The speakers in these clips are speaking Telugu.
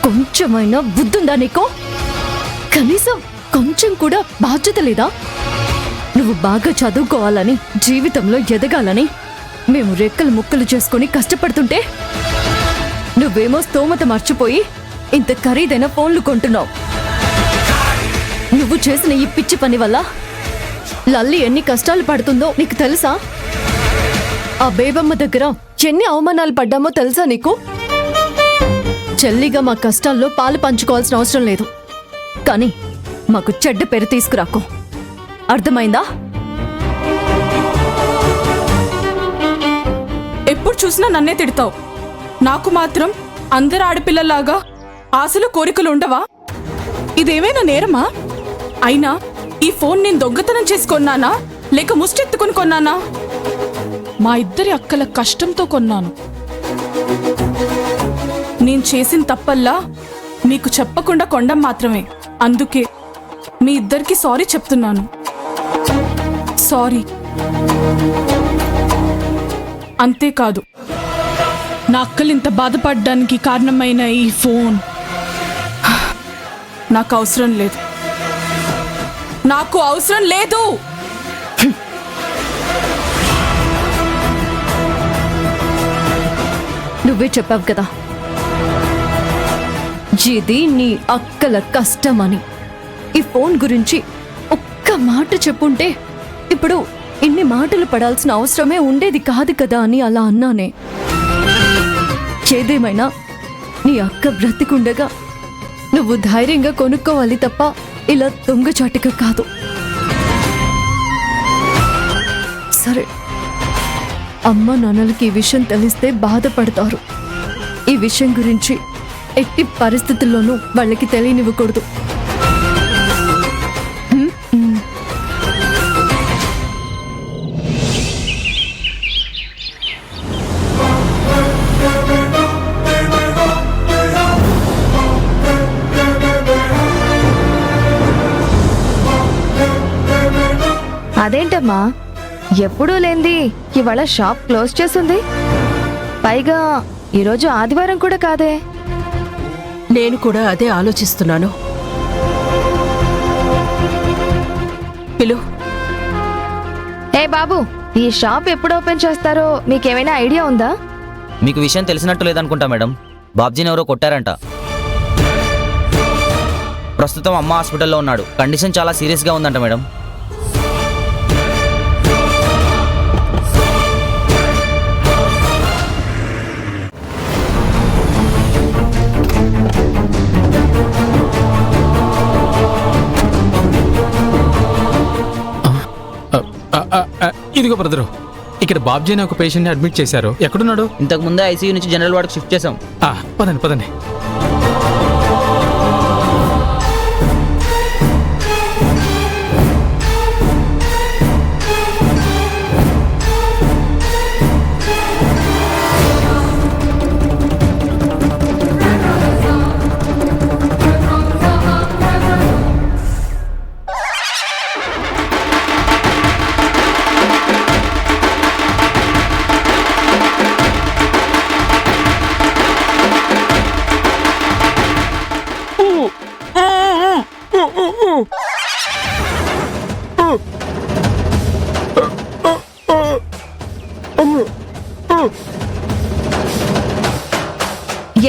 కొంచెమైనా బుద్ధుందా నీకు? కనీసం కొంచెం కూడా బాధ్యత లేదా? నువ్వు బాగా చదువుకోవాలని, జీవితంలో ఎదగాలని మేము రెక్కలు ముక్కలు చేసుకుని కష్టపడుతుంటే నువ్వేమో స్తోమత మర్చిపోయి ఇంత ఖరీదైన ఫోన్లు కొంటున్నావు. నువ్వు చేసిన ఈ పిచ్చి పని వల్ల లల్లి ఎన్ని కష్టాలు పడుతుందో నీకు తెలుసా? ఆ బేబమ్మ దగ్గర ఎన్ని అవమానాలు పడ్డామో తెలుసా నీకు? చెల్లిగా మా కష్టాల్లో పాలు పంచుకోవాల్సిన అవసరం లేదు, కానీ మాకు చెడ్డ పేరు తీసుకురాకు, అర్థమైందా? ఎప్పుడు చూసినా నన్నే తిడతావు. నాకు మాత్రం అందరు ఆడపిల్లలాగా ఆశలు కోరికలు ఉండవా? ఇదేమైనా నేరమా? అయినా ఈ ఫోన్ నేను దొంగతనం చేసుకొన్నానా లేక ముష్టెత్తుకుని కొన్నానా? మా ఇద్దరి అక్కల కష్టంతో కొన్నాను. నేను చేసిన తప్పల్లా మీకు చెప్పకుండా కొండం మాత్రమే. అందుకే మీ ఇద్దరికి సారీ చెప్తున్నాను. సారీ. అంతేకాదు, నా అక్కలు ఇంత బాధపడడానికి కారణమైన ఈ ఫోన్ నాకు అవసరం లేదు. నాకు అవసరం లేదు. నువ్వే చెప్పావు కదా ఇది నీ అక్కల కష్టమని. ఈ ఫోన్ గురించి ఒక్క మాట చెప్పుంటే ఇప్పుడు ఇన్ని మాటలు పడాల్సిన అవసరమే ఉండేది కాదు కదా అని అలా అన్నానే. ఏదేమైనా నీ అక్క బ్రతికుండగా నువ్వు ధైర్యంగా కొనుక్కోవాలి తప్ప ఇలా దొంగచాటుగా కాదు. సరే, అమ్మ నాన్నలకి ఈ విషయం తెలిస్తే బాధపడతారు. ఈ విషయం గురించి ఎట్టి పరిస్థితుల్లోనూ వాళ్ళకి తెలియనివ్వకూడదు. అదేంటమ్మా, ఎప్పుడూ లేంది ఇవాళ షాప్ క్లోజ్ చేసింది? పైగా ఈరోజు ఆదివారం కూడా కాదే. నేను కూడా అదే ఆలోచిస్తున్నాను. పిలు. ఏ బాబు, ఈ షాప్ ఎప్పుడు ఓపెన్ చేస్తారో మీకేమైనా ఐడియా ఉందా? మీకు విషయం తెలిసినట్టు లేదనుకుంటా మేడం. బాబ్జీని ఎవరో కొట్టారంట. ప్రస్తుతం అమ్మ హాస్పిటల్లో ఉన్నాడు. కండిషన్ చాలా సీరియస్గా ఉందంట మేడం. ఇదిగో బ్రదరు, ఇక్కడ బాబ్జీ అనే ఒక పేషెంట్ని అడ్మిట్ చేశారు. ఎక్కడున్నాడు? ఇంతకు ముందే ఐసీయూ నుంచి జనరల్ వార్డుకి షిఫ్ట్ చేశాం. పదండి పదండి.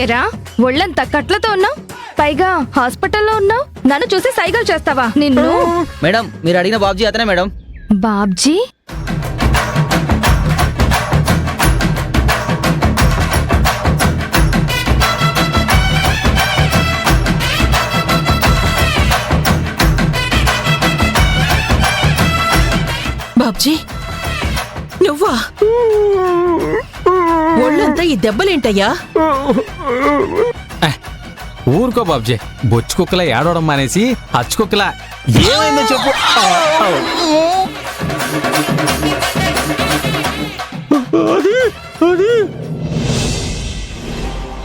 ఎరా, ఒళ్ళంతా కట్లతో ఉన్నావు, పైగా హాస్పిటల్లో ఉన్నావు. నన్ను చూసి సైగలు చేస్తావా? నిన్ను. మేడం, మీరు అడిగిన బాబ్జీ అతనే మేడం. బాబ్జీ? బాబ్జీ, నువ్వా? ఒళ్ళంతా ఈ దెబ్బలేంటయ్యా? ఊరుకో బాబ్జీ, బొచ్చు కుక్కలా ఏడవడం మానేసి హచ్చు కుక్కలా ఏమైందో చెప్పు.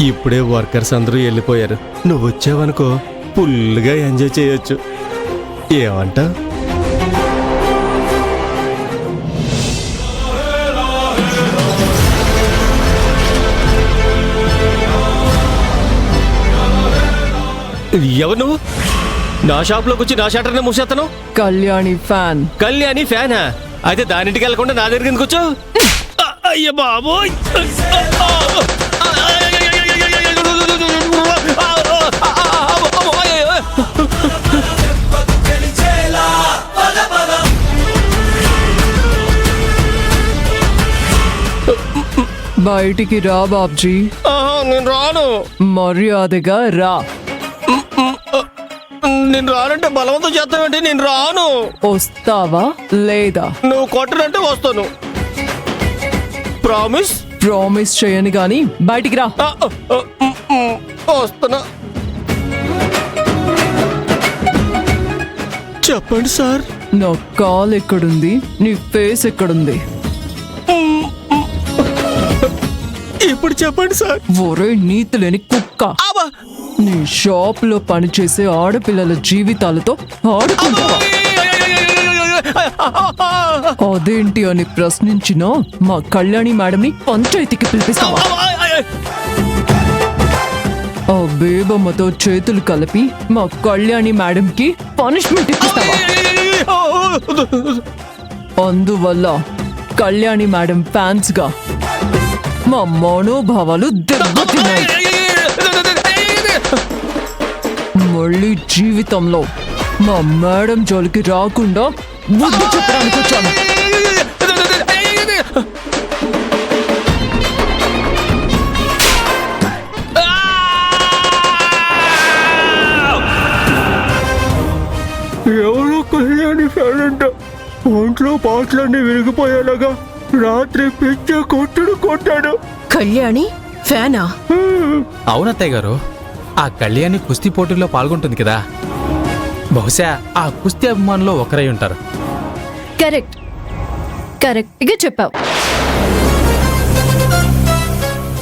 ఇప్పుడే వర్కర్స్ అందరూ వెళ్ళిపోయారు. నువ్వు వచ్చావనుకో ఫుల్గా ఎంజాయ్ చేయొచ్చు. ఏమంటా? ఎవరు నువ్వు నా షాప్లోకి వచ్చి నా షటర్నే మూసేస్తాను? కళ్యాణి ఫ్యాన్. కళ్యాణి ఫ్యానా? అయితే దానింటికి వెళ్ళకుండా నా దగ్గర ఎందుకు వచ్చావు? అయ్య బాబోయ్! బయటికి రా బాబ్జీ, నేను రాను. మర్యాదగా రా. నేను రానంటే బలవంతం చేస్తావంటే నేను రాను. వస్తావా లేదా? నువ్వు కొట్టనంటే వస్తాను. ప్రామిస్? ప్రామిస్ చేయను గాని బయటికి రా. వస్తున్నా. చెప్పండి సార్. నా కాల్ ఎక్కడుంది, నీ ఫేస్ ఎక్కడుంది? ఇప్పుడు చెప్పండి సార్. ఒరే నీతి లేని కుక్క, నీ షాప్ లో పనిచేసే ఆడపిల్లల జీవితాలతో ఆడుకుంటావా? అదేంటి అని ప్రశ్నించిన మా కళ్యాణి మేడంని పంచాయతీకి పిలిపిస్తావా? ఆ బేబమ్మతో చేతులు కలిపి మా కళ్యాణి మేడంకి పనిష్మెంట్ ఇప్పిస్తావా? అందువల్ల కళ్యాణి మేడం ఫ్యాన్స్ గా మా మనోభావాలు దెబ్బతిన్నాయి. మళ్ళీ జీవితంలో మా మేడం జోలికి రాకుండా బుద్ధి చెప్పడానికి వచ్చాను. ఎవరో కళ్యాణి ఫ్యాన్ అంట. ఒంట్లో పాటలన్నీ విరిగిపోయేలాగా రాత్రి పిచ్చ కొట్టాడు. కళ్యాణి ఫ్యానా? అవునత్తయ్య గారు, ఆ కళ్యాణి కుస్తీ పోటీల్లో పాల్గొంటుంది కదా, బహుశా ఆ కుస్తీ అభిమానులో ఒకరై ఉంటారు. కరెక్ట్, కరెక్ట్గా చెప్పావు.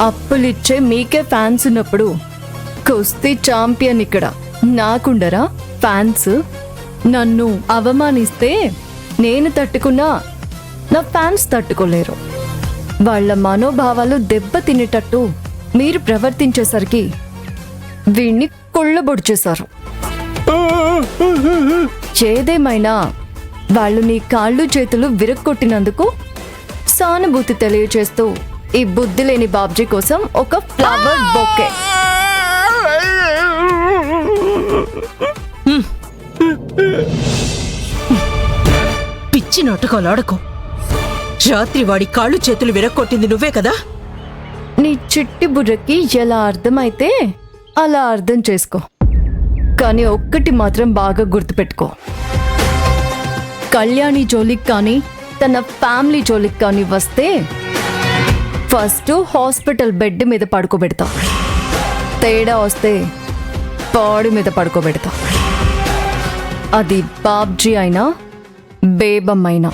అప్పులిచ్చే మీకే ఫ్యాన్స్ ఉన్నప్పుడు కుస్తీ ఛాంపియన్ ఇక్కడ నాకుండరా ఫ్యాన్స్? నన్ను అవమానిస్తే నేను తట్టుకున్నా నా ఫ్యాన్స్ తట్టుకోలేరు. వాళ్ళ మనోభావాలు దెబ్బతినేటట్టు మీరు ప్రవర్తించేసరికి వీణ్ణి కొళ్ళబొడిచేశారు. ఏదేమైనా వాళ్ళు నీ కాళ్ళు చేతులు విరక్కొట్టినందుకు సానుభూతి తెలియచేస్తూ ఈ బుద్ధి లేని బాబ్జీ కోసం ఒక ఫ్లవర్ బొకే. పిచ్చి నాటకాలాడకు. రాత్రి వాడి కాళ్ళు చేతులు విరక్కొట్టింది నువ్వే కదా? నీ చిట్టి బుర్రకి ఎలా అర్థమైతే అలా అర్థం చేసుకో. కానీ ఒక్కటి మాత్రం బాగా గుర్తుపెట్టుకో, కళ్యాణి జోలికి కానీ తన ఫ్యామిలీ జోలికి కానీ వస్తే ఫస్ట్ హాస్పిటల్ బెడ్ మీద పడుకోబెడతా. తేడా వస్తే పాడి మీద పడుకోబెడతా. అది బాబ్జీ అయినా బేబమ్మైనా.